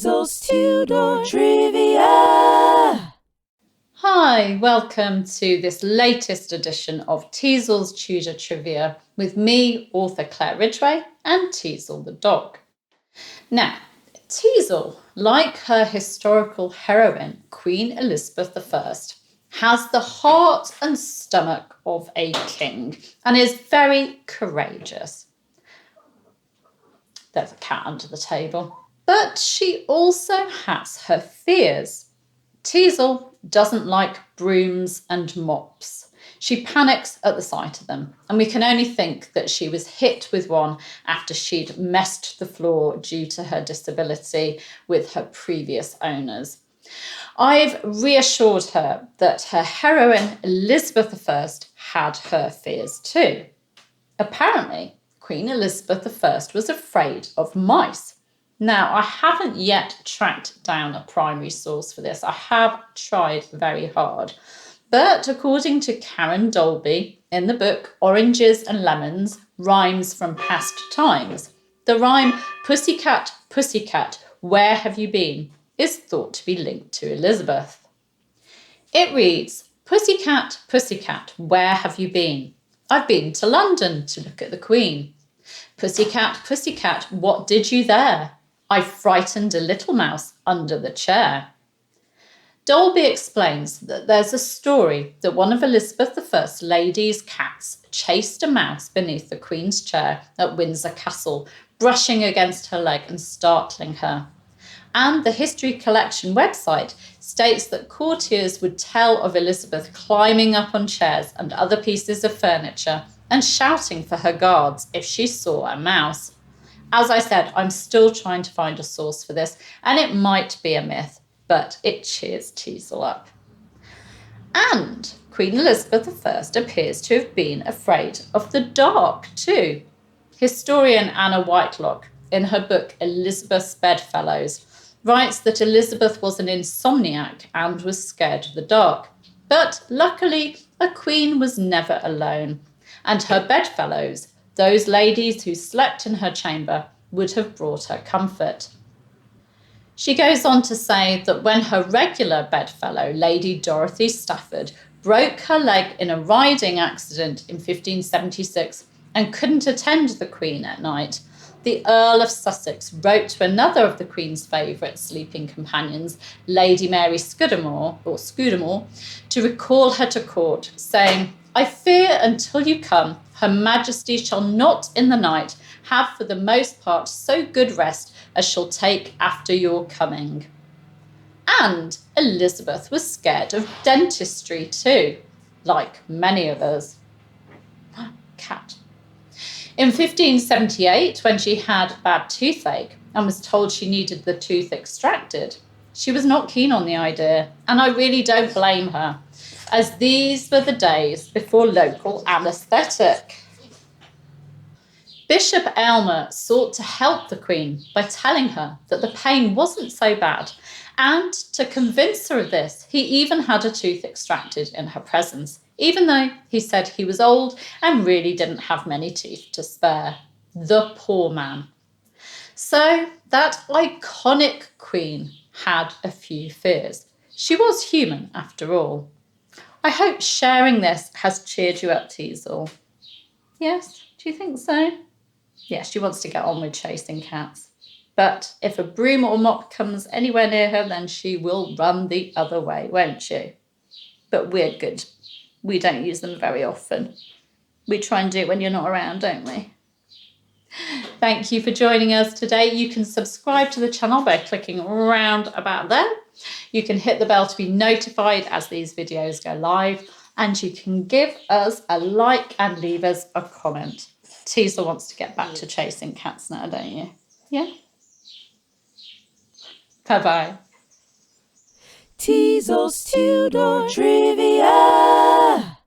Teasel's Tudor Trivia! Hi, welcome to this latest edition of Teasel's Tudor Trivia with me, author Claire Ridgway, and Teasel the dog. Now, Teasel, like her historical heroine, Queen Elizabeth I, has the heart and stomach of a king and is very courageous. There's a cat under the table. But she also has her fears. Teasel doesn't like brooms and mops. She panics at the sight of them, and we can only think that she was hit with one after she'd messed the floor due to her disability with her previous owners. I've reassured her that her heroine, Elizabeth I, had her fears too. Apparently, Queen Elizabeth I was afraid of mice. Now, I haven't yet tracked down a primary source for this. I have tried very hard. But according to Karen Dolby, in the book Oranges and Lemons, Rhymes from Past Times, the rhyme "Pussycat, pussycat, where have you been?" is thought to be linked to Elizabeth. It reads, "Pussycat, pussycat, where have you been? I've been to London to look at the Queen. Pussycat, pussycat, what did you there? I frightened a little mouse under the chair." Dolby explains that there's a story that one of Elizabeth I's ladies' cats chased a mouse beneath the Queen's chair at Windsor Castle, brushing against her leg and startling her. And the History Collection website states that courtiers would tell of Elizabeth climbing up on chairs and other pieces of furniture and shouting for her guards if she saw a mouse. As I said, I'm still trying to find a source for this, and it might be a myth, but it cheers Teasel up. And Queen Elizabeth I appears to have been afraid of the dark too. Historian Anna Whitelock, in her book Elizabeth's Bedfellows, writes that Elizabeth was an insomniac and was scared of the dark. But luckily, a queen was never alone, and her bedfellows, those ladies who slept in her chamber, would have brought her comfort. She goes on to say that when her regular bedfellow, Lady Dorothy Stafford, broke her leg in a riding accident in 1576 and couldn't attend the Queen at night, the Earl of Sussex wrote to another of the Queen's favourite sleeping companions, Lady Mary Scudamore, to recall her to court, saying, "I fear until you come, Her Majesty shall not in the night have for the most part so good rest as shall take after your coming." And Elizabeth was scared of dentistry too, like many of us. Cat. In 1578, when she had bad toothache and was told she needed the tooth extracted, she was not keen on the idea, and I really don't blame her, as these were the days before local anaesthetic. Bishop Aylmer sought to help the Queen by telling her that the pain wasn't so bad, and to convince her of this, he even had a tooth extracted in her presence, even though he said he was old and really didn't have many teeth to spare. The poor man. So that iconic Queen had a few fears. She was human after all. I hope sharing this has cheered you up, Teasel. Yes, do you think so? Yes, she wants to get on with chasing cats. But if a broom or mop comes anywhere near her, then she will run the other way, won't she? But we're good. We don't use them very often. We try and do it when you're not around, don't we? Thank you for joining us today. You can subscribe to the channel by clicking round about there. You can hit the bell to be notified as these videos go live, and you can give us a like and leave us a comment. Teasel wants to get back to chasing cats now, don't you? Yeah? Bye-bye. Teasel's Tudor Trivia!